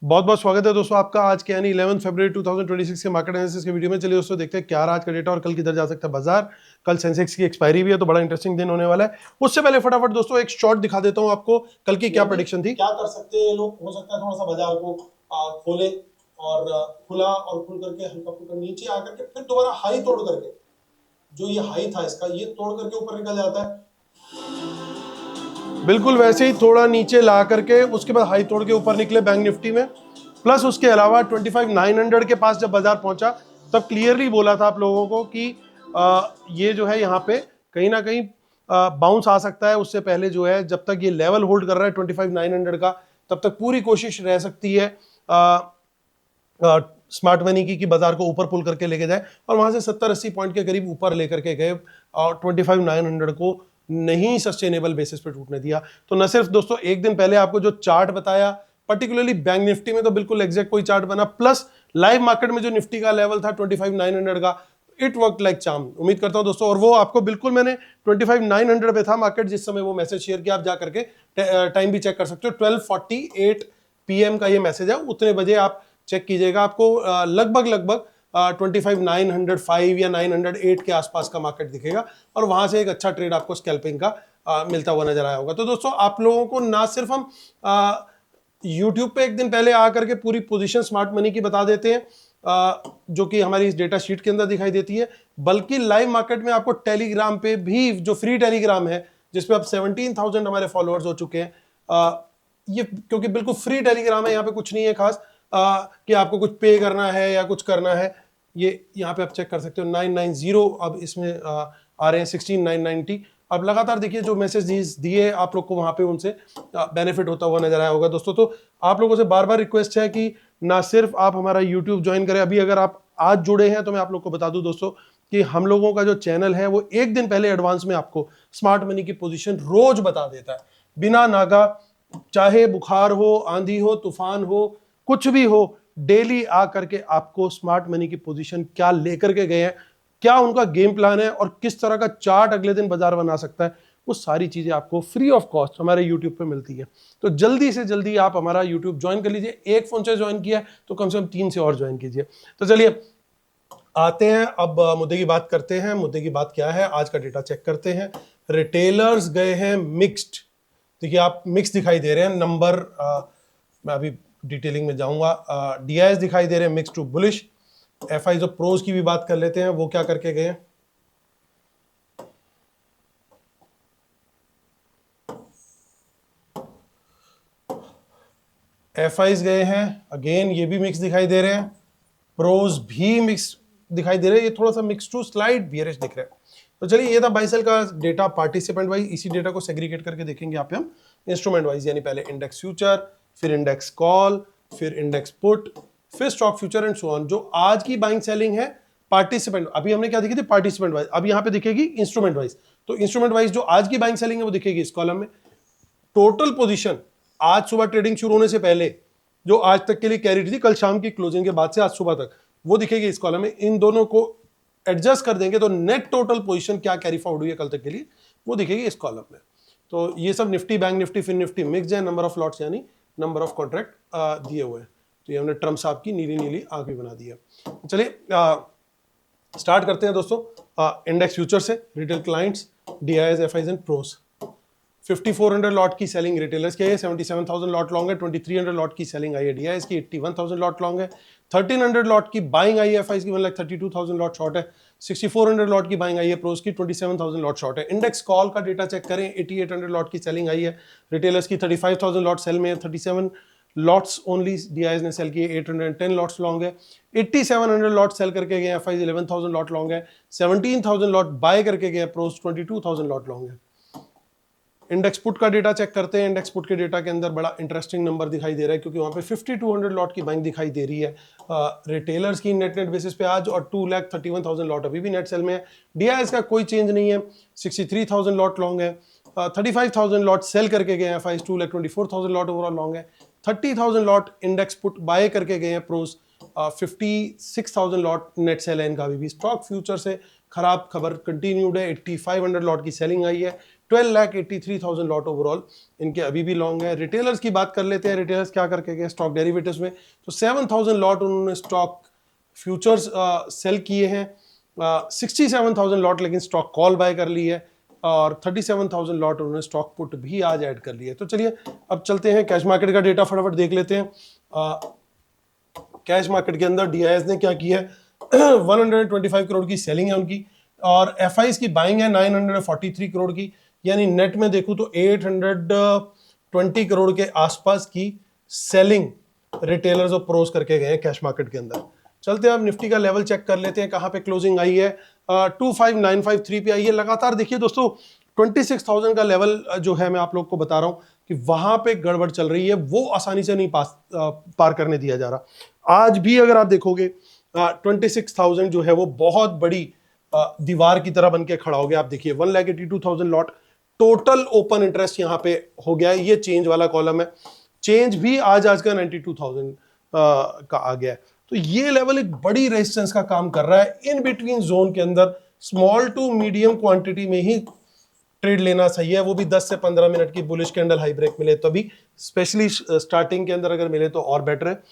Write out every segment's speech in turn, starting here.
बहुत बहुत स्वागत है दोस्तों आपका आज के यानी 11 फरवरी 2026 के मार्केट एनालिसिस के वीडियो में। चलिए दोस्तों देखते हैं क्या रहा आज का डेटा और कल किधर जा सकता है बाजार। कल सेंसेक्स की एक्सपायरी भी है तो बड़ा इंटरेस्टिंग दिन होने वाला है। उससे पहले फटाफट दोस्तों एक शॉर्ट दिखा देता हूं आपको कल की क्या प्रेडिक्शन थी। क्या कर सकते हैं लोग, हो सकता है थोड़ा सा बाजार को खोले और खुला और खुल करके हल्का फुल्का नीचे आकर के फिर दोबारा हाई तोड़ करके, जो ये हाई था इसका, ये तोड़ करके ऊपर निकल जाता है। बिल्कुल वैसे ही थोड़ा नीचे ला करके उसके बाद हाई तोड़ के ऊपर निकले बैंक निफ्टी में। प्लस उसके अलावा 25,900 के पास जब बाजार पहुंचा तब क्लियरली बोला था आप लोगों को कि ये जो है यहाँ पे कहीं ना कहीं बाउंस आ सकता है। उससे पहले जो है जब तक ये लेवल होल्ड कर रहा है 25,900 का, तब तक पूरी कोशिश रह सकती है स्मार्ट मनी की कि बाजार को ऊपर पुल करके लेके जाए और वहां से 70-80 पॉइंट के करीब ऊपर लेकर के गए और 25,900 को नहीं सस्टेनेबल बेसिस पे टूटने दिया। तो न सिर्फ दोस्तों एक दिन पहले आपको जो चार्ट बताया, पर्टिकुलरली बैंक निफ्टी में तो बिल्कुल एग्जैक्ट कोई चार्ट बना, प्लस लाइव मार्केट में जो निफ्टी का लेवल था 25,900 का, इट वर्क लाइक चार्म। उम्मीद करता हूं दोस्तों, और वो आपको बिल्कुल मैंने 25,900 पे था मार्केट जिस समय वो मैसेज शेयर किया, आप जा करके टाइम भी चेक कर सकते हो। 12:48 PM का ये मैसेज है, उतने बजे आप चेक कीजिएगा, आपको लगभग 25,905 या 908 के आसपास का मार्केट दिखेगा और वहां से एक अच्छा ट्रेड आपको स्कैल्पिंग का मिलता हुआ नजर आया होगा। तो दोस्तों आप लोगों को ना सिर्फ हम यूट्यूब पे एक दिन पहले आकर के पूरी पोजीशन स्मार्ट मनी की बता देते हैं जो कि हमारी इस डेटा शीट के अंदर दिखाई देती है, बल्कि लाइव मार्केट में आपको टेलीग्राम पे भी, जो फ्री टेलीग्राम है जिसपे अब 17,000 हमारे फॉलोअर्स हो चुके हैं, ये क्योंकि बिल्कुल फ्री टेलीग्राम है, यहाँ पे कुछ नहीं है खास कि आपको कुछ पे करना है या कुछ करना है। ये यहाँ पे आप चेक कर सकते हो 990 अब इसमें आ रहे हैं 16,990। अब लगातार देखिए जो मैसेज दिए आप लोग को वहां पे उनसे बेनिफिट होता हुआ नजर आया होगा दोस्तों। तो आप लोगों से बार बार रिक्वेस्ट है कि ना सिर्फ आप हमारा यूट्यूब ज्वाइन करें, अभी अगर आप आज जुड़े हैं तो मैं आप लोग को बता दूं दोस्तों कि हम लोगों का जो चैनल है वो एक दिन पहले एडवांस में आपको स्मार्ट मनी की पोजीशन रोज बता देता है बिना नागा, चाहे बुखार हो, आंधी हो, तूफान हो, कुछ भी हो, डेली आकर के आपको स्मार्ट मनी की पोजीशन क्या लेकर के गए हैं, क्या उनका गेम प्लान है और किस तरह का चार्ट अगले दिन बाजार बना सकता है, वो सारी चीजें आपको फ्री ऑफ कॉस्ट हमारे यूट्यूब पे मिलती है। तो जल्दी से जल्दी आप हमारा यूट्यूब ज्वाइन कर लीजिए। एक फोन से ज्वाइन किया तो कम से कम 3 से और ज्वाइन कीजिए। तो चलिए आते हैं अब मुद्दे की बात करते हैं। मुद्दे की बात क्या है, आज का डेटा चेक करते हैं। रिटेलर्स गए हैं मिक्स्ड। देखिए आप मिक्स दिखाई दे रहे हैं नंबर, मैं अभी डिटेलिंग में जाऊंगा। डीआईएस दिखाई दे रहे हैं मिक्स टू बुलिश। एफआई जो प्रोज की भी बात कर लेते हैं, वो क्या करके गए हैं। एफआईज गए हैं, अगेन ये भी मिक्स दिखाई दे रहे हैं। प्रोज भी मिक्स दिखाई दे रहे हैं, ये थोड़ा सा मिक्स टू स्लाइड बियरिश दिख रहा है। तो चलिए ये था बाई सेल का डेटा पार्टिसिपेंट वाइज। इसी डेटा को सेग्रीगेट करके देखेंगे यहाँ पे हम इंस्ट्रूमेंट वाइज, यानी पहले इंडेक्स फ्यूचर, फिर इंडेक्स कॉल, फिर इंडेक्स पुट, फिर stock future and so on. जो आज की बाइंग सेलिंग है पार्टिसिपेंट, अभी हमने क्या देखी थी पार्टिसिपेंट वाइज, अब यहाँ पे दिखेगी इंस्ट्रूमेंट वाइज। तो इंस्ट्रूमेंट वाइज जो आज की बाइंग सेलिंग है वो दिखेगी इस कॉलम में। टोटल पोजीशन आज सुबह ट्रेडिंग शुरू होने से पहले जो आज तक के लिए कैरी थी, कल शाम की क्लोजिंग के बाद से आज सुबह तक, वो दिखेगी इस कॉलम में। इन दोनों को एडजस्ट कर देंगे तो नेट टोटल पोजीशन क्या कैरी फॉरवर्ड हुई है कल तक के लिए, वो दिखेगी इस कॉलम में। तो ये सब निफ्टी, बैंक निफ्टी, फिर निफ्टी मिक्स है, नंबर ऑफ लॉट्स यानी नंबर ऑफ कॉन्ट्रैक्ट दिए हुए हैं। तो ये हमने ट्रम्प साहब की नीली नीली आंख भी बना दी है। चलिए स्टार्ट करते हैं दोस्तों इंडेक्स फ्यूचर से। Retail clients, DIIs, FIIs and pros. 5400 lot की सेलिंग रिटेलर्स की है, 77,000 लॉट लॉन्ग है, 2300 लॉट की सेलिंग आई है डीआईएस की, 81,000 लॉट लॉन्ग है, 1300 लॉट की बाइंग आई है एफआईज की, 1,32,000 लॉट शॉर्ट है, 6400 लॉट की बाइंग आई है प्रोस की, 27,000 लॉट शॉर्ट है। इंडेक्स कॉल का डेटा चेक करें, 8800 लॉट की सेलिंग आई है रिटेलर्स की, 35,000 लॉट सेल में है, 37 लॉट्स ओनली डीआईएस ने सेल किए, 810 लॉट्स लॉन्ग है, 8700 लॉट सेल करके गए एफआईज, 11,000 लॉट लॉन्ग है, 17,000 लॉट बाय करके गए प्रोस, 22,000 लॉट लॉन्ग है। इंडेक्स पुट का डेटा चेक करते हैं। इंडेक्स पुट के डेटा के अंदर बड़ा इंटरेस्टिंग नंबर दिखाई दे रहा है क्योंकि वहाँ पे 5200 लॉट की बाइंग दिखाई दे रही है रिटेलर्स की नेट बेसिस पे आज, और 2,31,000 लॉट अभी भी नेट सेल में है। डीआईएस का कोई चेंज नहीं है, 63,000 लॉट लॉन्ग है, 35,000 लॉट सेल करके गए हैं एफआईज, 2,24,000 लॉट ओवरऑल लॉन्ग है, 30,000 लॉट इंडेक्स पुट बाय करके गए हैं प्रोस, 56,000 लॉट नेट सेल है इनका अभी भी। स्टॉक फ्यूचर से खराब खबर कंटिन्यूड है, 8,500 लॉट की सेलिंग आई है, 12,83,000 लॉट ओवरऑल इनके अभी भी लॉन्ग है। रिटेलर्स की बात कर लेते हैं, रिटेलर्स क्या करके गए स्टॉक डेरिवेटिव्स में, तो 7,000 लॉट उन्होंने स्टॉक फ्यूचर्स सेल किए हैं, 67,000 लॉट लेकिन स्टॉक कॉल बाय कर ली है, और 37,000 लॉट उन्होंने स्टॉक पुट भी आज ऐड कर लिया है। तो चलिए अब चलते हैं कैश मार्केट का डेटा फटाफट देख लेते हैं। कैश मार्केट के अंदर डीआईएस ने क्या किया है 125 करोड़ की सेलिंग है उनकी, और एफआईज की बाइंग है 943 करोड़ की, यानी नेट में देखूं तो 820 करोड़ के आसपास की सेलिंग रिटेलर्स और प्रोस करके गए हैं कैश मार्केट के अंदर। चलते हैं अब निफ्टी का लेवल चेक कर लेते हैं, कहां पे क्लोजिंग आई है, 25953 पे आई है। लगातार देखिए दोस्तों 26,000 का लेवल जो है मैं आप लोग को बता रहा हूं कि वहां पे गड़बड़ चल रही है, वो आसानी से नहीं पार करने दिया जा रहा। आज भी अगर आप देखोगे 26,000 जो है वो बहुत बड़ी दीवार की तरह बन के खड़ा हो गया। आप देखिए 1,82,000 लॉट टोटल ओपन इंटरेस्ट यहां पे हो गया है, ये चेंज वाला कॉलम है, चेंज भी आज का 92,000 का आ गया है। तो ये लेवल एक बड़ी रेजिस्टेंस का काम कर रहा है। इन बिटवीन जोन के अंदर स्मॉल टू मीडियम क्वांटिटी में ही ट्रेड लेना सही है, वो भी 10 से 15 मिनट की बुलिश कैंडल हाई ब्रेक मिले तभी, स्पेशली स्टार्टिंग के अंदर अगर मिले तो और बेटर है।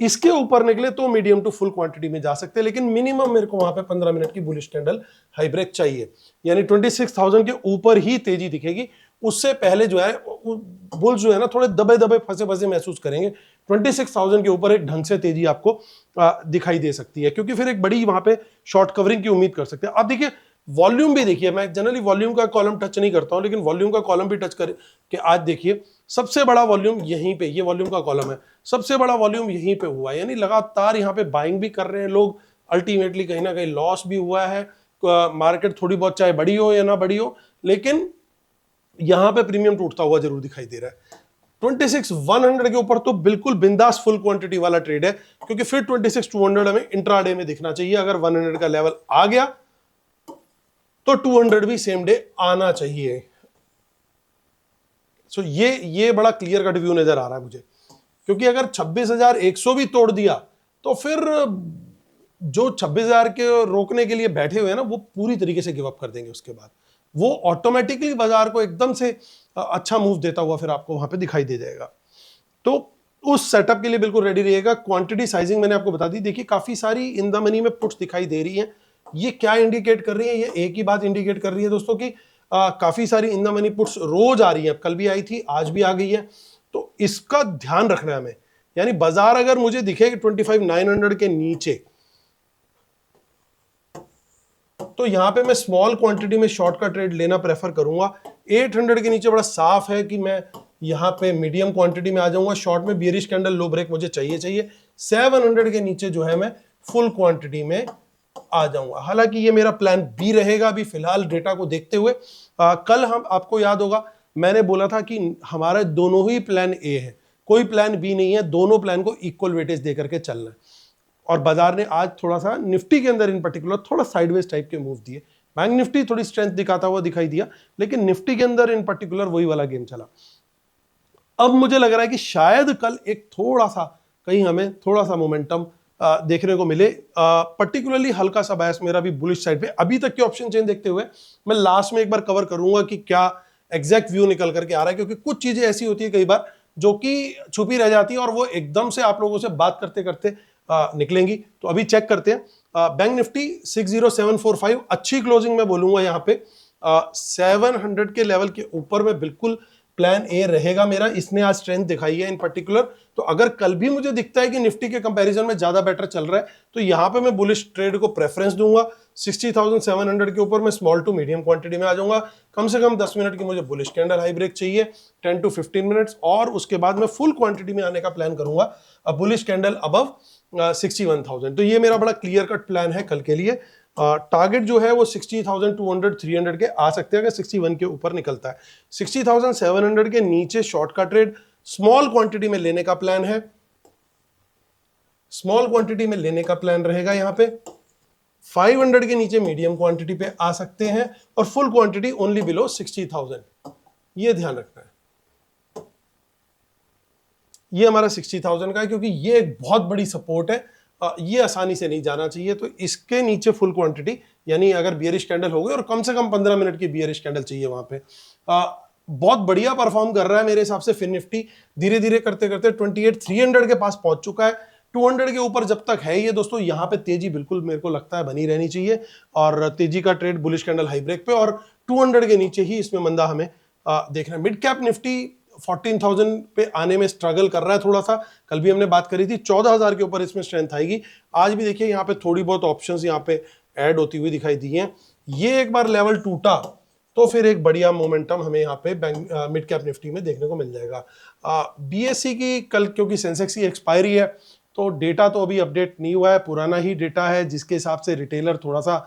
इसके ऊपर निकले तो मीडियम टू फुल क्वांटिटी में जा सकते हैं, लेकिन मिनिमम मेरे को वहां पे 15 मिनट की बुलिश कैंडल हाई ब्रेक चाहिए, यानी 26,000 के ऊपर ही तेजी दिखेगी। उससे पहले जो है बुल्स जो है ना थोड़े दबे दबे फंसे फंसे महसूस करेंगे। 26,000 के ऊपर एक ढंग से तेजी आपको दिखाई दे सकती है, क्योंकि फिर एक बड़ी वहां पे शॉर्ट कवरिंग की उम्मीद कर सकते हैं। अब देखिए वॉल्यूम भी देखिए, मैं जनरली वॉल्यूम का कॉलम टच नहीं करता हूं, लेकिन वॉल्यूम का कॉलम भी टच कर के आज देखिए सबसे बड़ा वॉल्यूम यहीं पे, ये वॉल्यूम का कॉलम है, सबसे बड़ा वॉल्यूम यहीं पे हुआ है, यानी लगातार यहाँ पे बाइंग भी कर रहे हैं लोग। अल्टीमेटली कहीं ना कहीं लॉस भी हुआ है, मार्केट थोड़ी बहुत चाहे बड़ी हो या ना बड़ी हो, लेकिन यहां पे प्रीमियम टूटता हुआ जरूर दिखाई दे रहा है। 26,100 के ऊपर तो बिल्कुल बिंदास फुल क्वांटिटी वाला ट्रेड है, क्योंकि फिर 26,200 हमें इंट्राडे में दिखना चाहिए। अगर 100 का लेवल आ गया तो 200 भी सेम डे आना चाहिए। सो ये बड़ा क्लियर कट व्यू नजर आ रहा है मुझे, क्योंकि अगर 26,100 भी तोड़ दिया तो फिर जो 26,000 के रोकने के लिए बैठे हुए हैं ना, वो पूरी तरीके से गिव अप कर देंगे। उसके बाद वो ऑटोमेटिकली बाजार को एकदम से अच्छा मूव देता हुआ फिर आपको वहां पे दिखाई दे जाएगा। तो उस सेटअप के लिए बिल्कुल रेडी रहिएगा। क्वांटिटी साइजिंग मैंने आपको बता दी, देखिए काफी सारी इन द मनी में पुट्स दिखाई दे रही हैं। ये क्या इंडिकेट कर रही है? ये एक ही बात इंडिकेट कर रही है दोस्तों कि काफी सारी इन द मनी पुट्स रोज आ रही है, कल भी आई थी, आज भी आ गई है। तो इसका ध्यान रखना है हमें, यानी बाजार अगर मुझे दिखे कि 25,900 के नीचे, तो यहां पे मैं स्मॉल क्वांटिटी में शॉर्ट का ट्रेड लेना प्रेफर करूंगा। 800 के नीचे बड़ा साफ है कि मैं यहां पे मीडियम क्वांटिटी में आ जाऊंगा। शॉर्ट में बियरिश कैंडल लो ब्रेक मुझे चाहिए। 700 के नीचे जो है मैं फुल क्वांटिटी में आ जाऊंगा। हालांकि ये मेरा प्लान बी रहेगा अभी फिलहाल डेटा को देखते हुए। कल हम आपको याद होगा मैंने बोला था कि हमारा दोनों ही प्लान ए है, कोई प्लान बी नहीं है, दोनों प्लान को इक्वल वेटेज देकर के चलना है। और बाजार ने आज थोड़ा सा निफ्टी के अंदर इन पर्टिकुलर थोड़ा साइडवेज टाइप के मूव दिए। बैंक निफ्टी थोड़ी स्ट्रेंथ दिखाता हुआ दिखाई दिया, लेकिन निफ्टी के अंदर इन पर्टिकुलर वही वाला गेम चला। अब मुझे लग रहा है कि शायद कल एक थोड़ा सा कहीं हमें थोड़ा सा मोमेंटम देखने को मिले, पर्टिकुलरली हल्का सा बायस मेरा भी बुलिश साइड पे। अभी तक के ऑप्शन चेन देखते हुए मैं लास्ट में एक बार कवर करूंगा कि क्या एग्जैक्ट व्यू निकल करके आ रहा है, क्योंकि कुछ चीजें ऐसी होती है कई बार जो कि छुपी रह जाती है और वो एकदम से आप लोगों से बात करते करते निकलेंगी। तो अभी चेक करते हैं। बैंक निफ्टी 60745 अच्छी क्लोजिंग में बोलूंगा यहाँ पे। 700 के लेवल के ऊपर में बिल्कुल प्लान ए रहेगा मेरा। इसने आज स्ट्रेंथ दिखाई है इन पर्टिकुलर, तो अगर कल भी मुझे दिखता है कि निफ्टी के कंपैरिजन में ज्यादा बेटर चल रहा है तो यहां पे मैं बुलिश ट्रेड को प्रेफरेंस दूंगा। 60,700 के ऊपर मैं स्मॉल टू मीडियम क्वांटिटी में आ जाऊंगा। कम से कम 10 मिनट की मुझे बुलिश कैंडल हाई ब्रेक चाहिए, 10 to 15 मिनट्स, और उसके बाद मैं फुल क्वांटिटी में आने का प्लान करूंगा बुलिश कैंडल अबव 61,000। तो ये मेरा बड़ा क्लियर कट प्लान है कल के लिए। टारगेट जो है वो 60,200 300 के आ सकते हैं अगर 61 के ऊपर निकलता है। 60,700 के नीचे शॉर्ट का ट्रेड स्मॉल क्वांटिटी में लेने का प्लान है, स्मॉल क्वांटिटी में लेने का प्लान रहेगा यहां पे। 500 के नीचे मीडियम क्वांटिटी पे आ सकते हैं और फुल क्वांटिटी ओनली बिलो 60,000, ये ध्यान रखना है। ये हमारा 60,000 का है, क्योंकि ये एक बहुत बड़ी सपोर्ट है ये आसानी से नहीं जाना चाहिए। तो इसके नीचे फुल क्वांटिटी, यानी अगर बियरिश कैंडल हो गई और कम से कम 15 मिनट की बियरिश कैंडल चाहिए वहां पे। बहुत बढ़िया परफॉर्म कर रहा है मेरे हिसाब से फिन निफ्टी, धीरे धीरे करते करते 28,300 के पास पहुंच चुका है। 200 के ऊपर जब तक है ये दोस्तों, यहाँ पे तेजी बिल्कुल मेरे को लगता है बनी रहनी चाहिए, और तेजी का trade bullish candle high break पे, और 200 के नीचे ही इसमें मंदा हमें देखना है। मिड कैप निफ्टी 14,000 पे आने में स्ट्रगल कर रहा है थोड़ा सा। कल भी हमने बात करी थी 14,000 के ऊपर इसमें स्ट्रेंथ आएगी। आज भी देखिए यहाँ पे थोड़ी बहुत ऑप्शंस यहाँ पे ऐड होती हुई दिखाई दी हैं। ये एक बार लेवल टूटा तो फिर एक बढ़िया मोमेंटम हमें यहाँ पे मिड कैप निफ्टी में देखने को मिल जाएगा। बीएससी की कल, क्योंकि सेंसेक्स की एक्सपायरी है, तो डेटा तो अभी अपडेट नहीं हुआ है, पुराना ही डेटा है, जिसके हिसाब से रिटेलर थोड़ा सा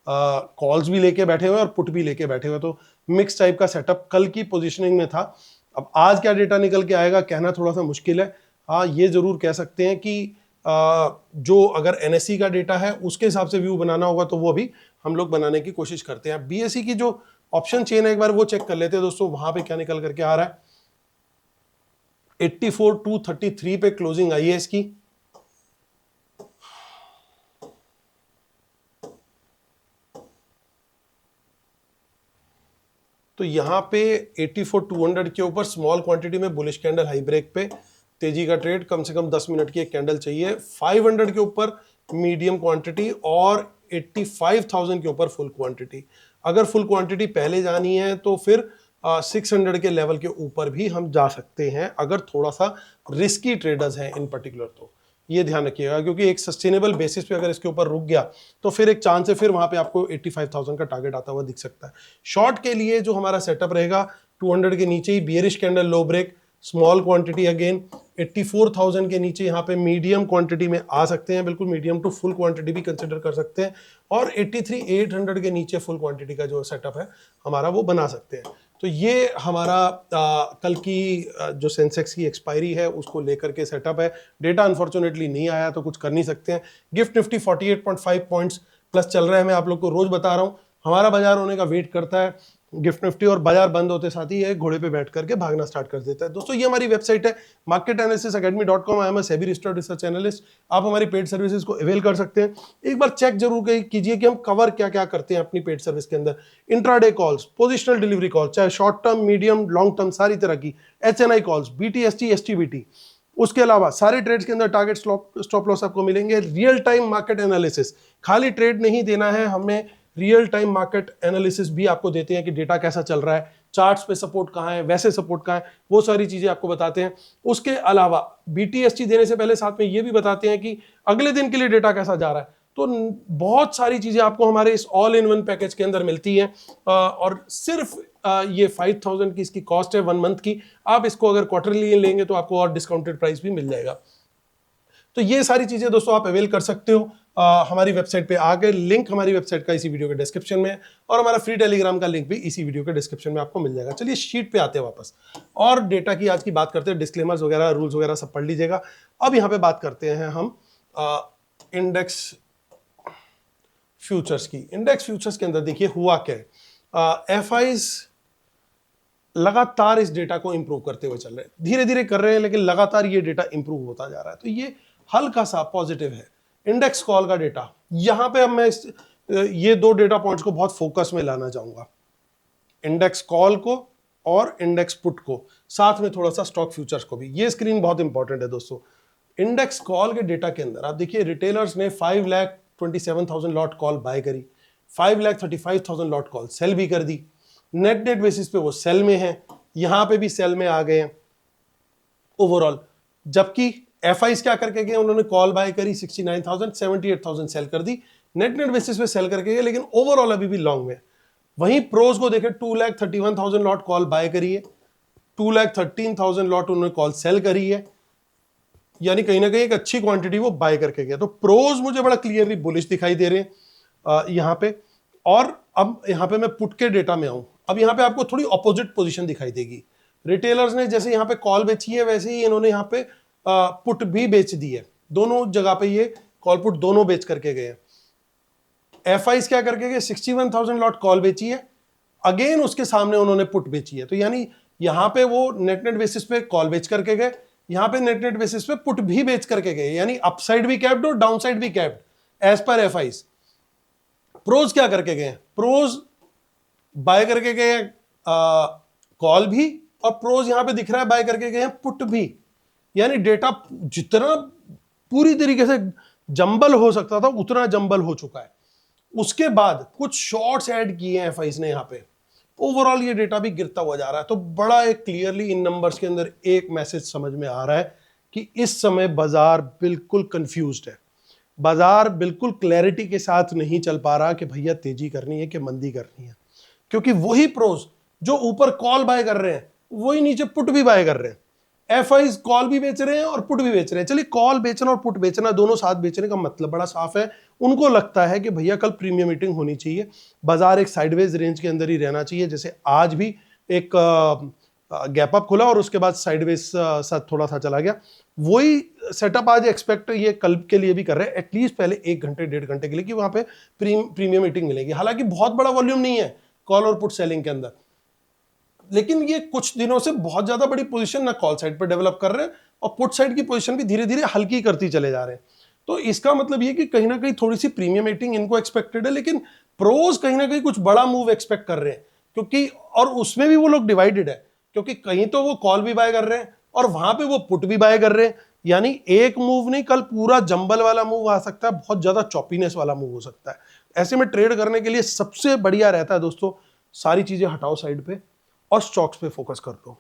कॉल्स भी लेके बैठे हुए और पुट भी लेके बैठे हुए, तो मिक्स टाइप का सेटअप कल की पोजिशनिंग में था। अब आज क्या डेटा निकल के आएगा कहना थोड़ा सा मुश्किल है। हाँ, ये जरूर कह सकते हैं कि जो अगर एनएससी का डेटा है उसके हिसाब से व्यू बनाना होगा तो वो अभी हम लोग बनाने की कोशिश करते हैं। बीएससी की जो ऑप्शन चेन है एक बार वो चेक कर लेते हैं दोस्तों, वहां पे क्या निकल करके आ रहा है। 84,233 पे क्लोजिंग आई है इसकी। तो यहां पे 84,200 के ऊपर स्मॉल क्वांटिटी में बुलिश कैंडल हाई ब्रेक पे तेजी का ट्रेड, कम से कम 10 मिनट की एक कैंडल चाहिए। 500 के ऊपर मीडियम क्वांटिटी और 85,000 के ऊपर फुल क्वांटिटी। अगर फुल क्वांटिटी पहले जानी है तो फिर 600 के लेवल के ऊपर भी हम जा सकते हैं, अगर थोड़ा सा रिस्की ट्रेडर्स हैं इन पर्टिकुलर। तो ये ध्यान रखिएगा, क्योंकि एक सस्टेनेबल बेसिस पे अगर इसके ऊपर रुक गया तो फिर एक चांस है फिर वहां पे आपको 85,000 का टारगेट आता हुआ दिख सकता है। शॉर्ट के लिए जो हमारा सेटअप रहेगा 200 के नीचे ही bearish candle low break, small quantity again 84,000 के नीचे यहाँ पे मीडियम क्वांटिटी में आ सकते हैं, बिल्कुल मीडियम टू फुल क्वांटिटी भी कंसिडर कर सकते हैं, और 83,800 के नीचे फुल क्वांटिटी का जो सेटअप है हमारा वो बना सकते हैं। तो ये हमारा कल की जो सेंसेक्स की एक्सपायरी है उसको लेकर के सेटअप है। डेटा अनफॉर्चुनेटली नहीं आया तो कुछ कर नहीं सकते हैं। गिफ्ट निफ्टी 48.5 पॉइंट्स प्लस चल रहा है, मैं आप लोग को रोज बता रहा हूँ। हमारा बाजार होने का वेट करता है गिफ्ट निफ्टी, और बाजार बंद होते साथ ही ये घोड़े पे बैठ करके भागना स्टार्ट कर देता है। दोस्तों ये हमारी वेबसाइट है marketanalysis.academy.com। I am a SEBI registered research analyst. आप हमारी पेड सर्विसेज को अवेल कर सकते हैं। एक बार चेक जरूर कीजिए कि हम कवर क्या क्या करते हैं अपनी पेड सर्विस के अंदर। Intraday calls, positional delivery call, चाहे short term, medium, long term, सारी तरह की HNI कॉल्स, BTST, STBT। उसके अलावा सारे ट्रेड्स के अंदर टारगेट स्टॉप लॉस आपको मिलेंगे। रियल टाइम मार्केट एनालिसिस, खाली ट्रेड नहीं देना है हमें, रियल टाइम मार्केट एनालिसिस भी आपको देते हैं कि डेटा कैसा चल रहा है, चार्ट्स पे सपोर्ट कहाँ है, वैसे सपोर्ट कहाँ है, वो सारी चीजें आपको बताते हैं। उसके अलावा BTST देने से पहले साथ में ये भी बताते हैं कि अगले दिन के लिए डेटा कैसा जा रहा है। तो बहुत सारी चीजें आपको हमारे इस ऑल इन वन पैकेज के अंदर मिलती हैं, और सिर्फ ये 5,000 की इसकी कॉस्ट है 1 मंथ की। आप इसको अगर क्वार्टरली लेंगे तो आपको और डिस्काउंटेड प्राइस भी मिल जाएगा। तो ये सारी चीजें दोस्तों आप अवेल कर सकते हो हमारी वेबसाइट पे आकर। लिंक हमारी वेबसाइट का इसी वीडियो के डिस्क्रिप्शन में है, और हमारा फ्री टेलीग्राम का लिंक भी इसी वीडियो के डिस्क्रिप्शन में आपको मिल जाएगा। चलिए शीट पे आते हैं वापस, और डेटा की आज की बात करते हैं। डिस्क्लेमर्स वगैरह, रूल्स वगैरह सब पढ़ लीजिएगा। अब यहाँ पे बात करते हैं हम इंडेक्स फ्यूचर्स की। इंडेक्स फ्यूचर्स के अंदर देखिए हुआ क्या है। FIs लगातार इस डेटा को इंप्रूव करते हुए चल रहे हैं, धीरे धीरे कर रहे हैं लेकिन लगातार ये डेटा इंप्रूव होता जा रहा है। तो ये हल्का सा पॉजिटिव है। इंडेक्स कॉल का डेटा, यहां पे अब मैं ये 2 डेटा पॉइंट्स को बहुत फोकस में लाना चाहूंगा, इंडेक्स कॉल को और इंडेक्स पुट को, साथ में थोड़ा सा स्टॉक फ्यूचर्स को भी। ये स्क्रीन बहुत इंपॉर्टेंट है दोस्तों। इंडेक्स कॉल के डेटा के अंदर आप देखिए रिटेलर्स ने 5,27,000 लॉट कॉल बाय करी, 5,35,000 लॉट कॉल सेल भी कर दी। नेट बेसिस पे वो सेल में है, यहां पे भी सेल में आ गए हैं ओवरऑल। जबकि FIs क्या करके गए, उन्होंने कॉल बाय करी 69,000, 78,000 सेल कर दी, नेट बेसिस पे सेल करके गए, लेकिन ओवरऑल अभी भी लॉन्ग में। वहीं प्रोज को देखें, 2,31,000 लॉट कॉल बाय करी है, 2,13,000 लॉट उन्होंने कॉल सेल करी है, यानी कहीं ना कहीं एक अच्छी क्वांटिटी वो बाय करके गया। तो प्रोज मुझे बड़ा क्लियरली बुलिश दिखाई दे रहे हैं यहां पे। और अब यहां पे मैं पुट के डेटा में आऊं, अब यहां पे आपको थोड़ी ऑपोजिट पोजीशन दिखाई देगी। रिटेलर्स ने जैसे यहां पे कॉल बेची है, वैसे ही इन्होंने यहां पे पुट भी बेच दी है। दोनों जगह पे ये कॉल पुट दोनों बेच करके गए हैं। FIs क्या करके गए, 61,000 लॉट कॉल बेची है, अगेन उसके सामने उन्होंने पुट बेची है। तो यानी यहां पे वो नेट बेसिस पे कॉल बेच करके गए, यहाँ पे नेट नेट बेसिस पे पुट भी बेच करके गए, यानी अपसाइड भी कैप्ड और डाउनसाइड भी कैप्ड एज पर एफआईज। प्रोज क्या करके गए? प्रोज बाय करके गए कॉल भी, और प्रोज यहां पे दिख रहा है बाय करके गए पुट भी। यानी डेटा जितना पूरी तरीके से जंबल हो सकता था उतना जंबल हो चुका है। उसके बाद कुछ शॉर्ट्स ऐड किए हैं एफआईज ने, यहां पे ओवरऑल ये डेटा भी गिरता हुआ जा रहा है। तो बड़ा एक क्लियरली इन नंबर्स के अंदर एक मैसेज समझ में आ रहा है कि इस समय बाजार बिल्कुल कंफ्यूज्ड है। बाजार बिल्कुल क्लैरिटी के साथ नहीं चल पा रहा कि भैया तेजी करनी है कि मंदी करनी है, क्योंकि वही प्रोज जो ऊपर कॉल बाय कर रहे हैं वही नीचे पुट भी बाय कर रहे हैं। एफआईज कॉल भी बेच रहे हैं और पुट भी बेच रहे हैं। चलिए, कॉल बेचना और पुट बेचना दोनों साथ बेचने का मतलब बड़ा साफ है। उनको लगता है कि भैया कल प्रीमियम मीटिंग होनी चाहिए, बाजार एक साइडवेज रेंज के अंदर ही रहना चाहिए। जैसे आज भी एक गैप अप खुला और उसके बाद साइडवेज साथ थोड़ा सा चला गया, वही सेटअप आज एक्सपेक्ट ये कल के लिए भी कर रहे हैं, एटलीस्ट पहले 1 घंटे 1.5 घंटे के लिए, कि वहां पे प्रीमियम मीटिंग मिलेगी। हालांकि बहुत बड़ा वॉल्यूम नहीं है कॉल और पुट सेलिंग के अंदर, लेकिन ये कुछ दिनों से बहुत ज्यादा बड़ी पोजीशन ना कॉल साइड पर डेवलप कर रहे हैं और पुट साइड की पोजीशन भी धीरे धीरे हल्की करती चले जा रहे हैं। तो इसका मतलब ये कि कहीं ना कहीं थोड़ी सी प्रीमियम मीटिंग इनको एक्सपेक्टेड है, लेकिन प्रोज कहीं ना कहीं कुछ बड़ा मूव एक्सपेक्ट कर रहे हैं, क्योंकि और उसमें भी वो लोग डिवाइडेड है, क्योंकि कहीं तो वो कॉल भी बाय कर रहे हैं और वहां पे वो पुट भी बाय कर रहे हैं। यानी एक मूव नहीं, कल पूरा जंबल वाला मूव आ सकता है, बहुत ज्यादा चॉपीनेस वाला मूव हो सकता है। ऐसे में ट्रेड करने के लिए सबसे बढ़िया रहता है दोस्तों, सारी चीजें हटाओ साइड पे और स्टॉक्स पे फोकस कर लो,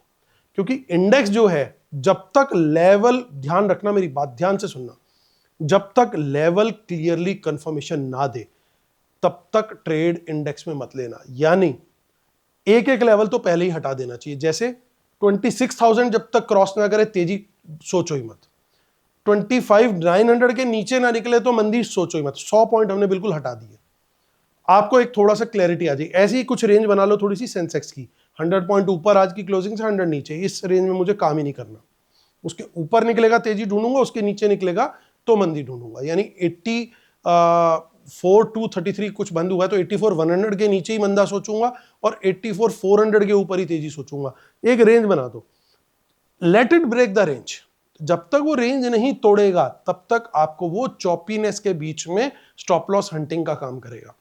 क्योंकि इंडेक्स जो है जब तक लेवल, ध्यान रखना मेरी बात ध्यान से सुनना, जब तक लेवल क्लियरली कंफर्मेशन ना दे तब तक ट्रेड इंडेक्स में मत लेना। यानी एक एक लेवल तो पहले ही हटा देना चाहिए। जैसे 26,000 जब तक क्रॉस ना करे तेजी सोचो ही मत, 25,900 के नीचे ना निकले तो मंदी सोचो ही मत। 100 पॉइंट हमने बिल्कुल हटा दिए, आपको एक थोड़ा सा क्लैरिटी आ जाए। ऐसी ही कुछ रेंज बना लो थोड़ी सी सेंसेक्स की, 100 पॉइंट ऊपर आज की क्लोजिंग से 100 नीचे, इस रेंज में मुझे काम ही नहीं करना। उसके ऊपर निकलेगा तेजी ढूंढूंगा, उसके नीचे निकलेगा तो मंदी ढूंढूंगा। यानी 84,233 कुछ बंद हुआ है तो 84,100 के नीचे ही मंदा सोचूंगा और 84,400 के ऊपर ही तेजी सोचूंगा। एक रेंज बना दो, let it break the range. जब तक वो रेंज नहीं तोड़ेगा तब तक आपको वो चॉपीनेस के बीच में स्टॉप लॉस हंटिंग का काम करेगा।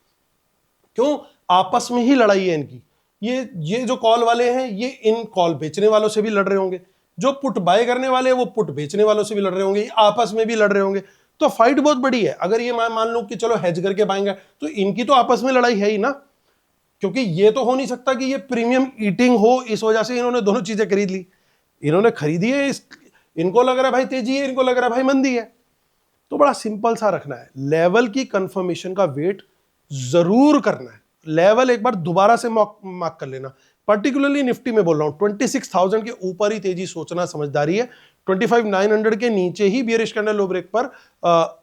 क्यों? आपस में ही लड़ाई है इनकी। ये जो कॉल वाले हैं ये इन कॉल बेचने वालों से भी लड़ रहे होंगे, जो पुट बाय करने वाले हैं वो पुट बेचने वालों से भी लड़ रहे होंगे, आपस में भी लड़ रहे होंगे। तो फाइट बहुत बड़ी है। अगर ये मान लो कि चलो हेज करके पाएंगे तो इनकी तो आपस में लड़ाई है ही ना, क्योंकि ये तो हो नहीं सकता कि ये प्रीमियम ईटिंग हो इस वजह से इन्होंने दोनों चीजें खरीद ली। इन्होंने खरीदी है, इनको लग रहा है भाई तेजी है, इनको लग रहा है भाई मंदी है। तो बड़ा सिंपल सा रखना है, लेवल की कंफर्मेशन का वेट जरूर करना है। लेवल एक बार दोबारा से मार्क कर लेना, पर्टिकुलरली निफ्टी में बोल रहा हूं, 26,000 के ऊपर ही तेजी सोचना समझदारी है, 25,900 के नीचे ही बियरिश कैंडल लो ब्रेक पर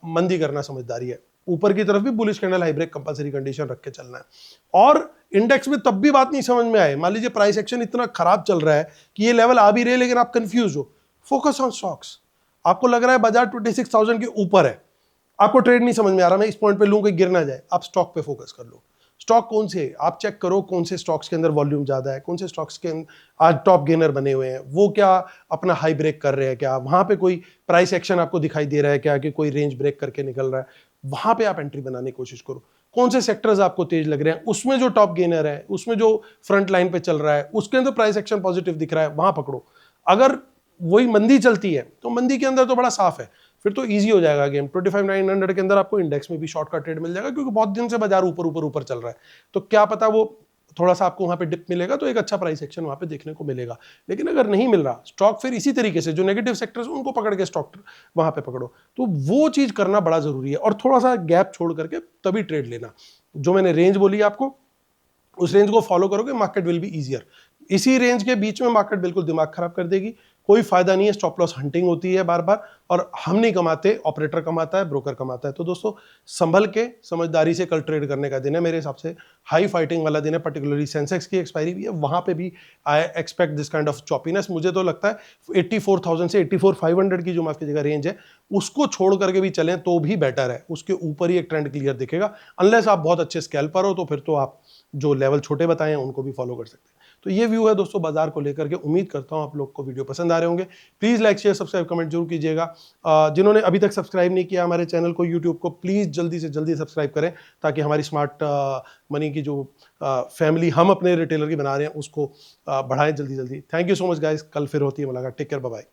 मंदी करना समझदारी है। ऊपर की तरफ भी bullish candle high break compulsory condition रख के चलना है। और इंडेक्स में तब भी बात नहीं समझ में आए, मान लीजिए प्राइस एक्शन इतना खराब चल रहा है कि ये लेवल आ भी रहे लेकिन आप कंफ्यूज हो, फोकस ऑन स्टॉक्स। आपको लग रहा है बाजार 26,000 के ऊपर है, आपको ट्रेड नहीं समझ में आ रहा मैं इस पॉइंट पे लूं कि गिर ना जाए, आप स्टॉक पे फोकस कर लो। स्टॉक कौन से, आप चेक करो कौन से स्टॉक्स के अंदर वॉल्यूम ज्यादा है, कौन से स्टॉक्स के आज टॉप गेनर बने हुए हैं, वो क्या अपना हाई ब्रेक कर रहे हैं, क्या वहां पे कोई प्राइस एक्शन आपको दिखाई दे रहा है क्या, कि कोई रेंज ब्रेक करके निकल रहा है, वहां पे आप एंट्री बनाने की कोशिश करो। कौन से सेक्टर्स आपको तेज लग रहे हैं, उसमें जो टॉप गेनर है, उसमें जो फ्रंट लाइन पे चल रहा है, उसके अंदर प्राइस एक्शन पॉजिटिव दिख रहा है, वहां पकड़ो। अगर वही मंदी चलती है तो मंदी के अंदर तो बड़ा साफ है, फिर तो इजी हो जाएगा गेम। 25,900 के अंदर आपको इंडेक्स में भी शॉर्ट का ट्रेड मिल जाएगा, क्योंकि बहुत दिन से बाजार ऊपर ऊपर ऊपर चल रहा है। तो क्या पता वो थोड़ा सा आपको वहां पे डिप मिलेगा तो एक अच्छा प्राइस एक्शन वहां पे देखने को मिलेगा। लेकिन अगर नहीं मिल रहा स्टॉक, फिर इसी तरीके से जो नेगेटिव सेक्टर्स उनको पकड़ के स्टॉक वहां पे पकड़ो। तो वो चीज करना बड़ा जरूरी है, और थोड़ा सा गैप छोड़ करके तभी ट्रेड लेना। जो मैंने रेंज बोली आपको, उस रेंज को फॉलो करोगे, मार्केट विल बी इजियर। इसी रेंज के बीच में मार्केट बिल्कुल दिमाग खराब कर देगी, कोई फायदा नहीं है। स्टॉप लॉस हंटिंग होती है बार बार, और हम नहीं कमाते, ऑपरेटर कमाता है, ब्रोकर कमाता है। तो दोस्तों संभल के समझदारी से कल ट्रेड करने का दिन है, मेरे हिसाब से हाई फाइटिंग वाला दिन है। पर्टिकुलरली सेंसेक्स की एक्सपायरी भी है, वहां पे भी I expect this kind of choppiness. मुझे तो लगता है 84,000 से 84,500 की जो माफ कीजिएगा रेंज है, उसको छोड़ करके भी चलें तो भी बेटर है। उसके ऊपर ही एक ट्रेंड क्लियर दिखेगा, अनलेस आप बहुत अच्छे स्कैल्पर हो, तो फिर तो आप जो लेवल छोटे बताए हैं उनको भी फॉलो कर सकते हैं। तो ये व्यू है दोस्तों बाजार को लेकर के। उम्मीद करता हूँ आप लोग को वीडियो पसंद आ रहे होंगे। Please like share subscribe comment जरूर कीजिएगा। जिन्होंने अभी तक सब्सक्राइब नहीं किया हमारे चैनल को यूट्यूब को, प्लीज़ जल्दी से जल्दी सब्सक्राइब करें ताकि हमारी स्मार्ट मनी की जो फैमिली हम अपने रिटेलर की बना रहे हैं उसको बढ़ाएं जल्दी जल्दी। Thank you so much guys, कल फिर होती है मुलाकात। Take care, bye bye.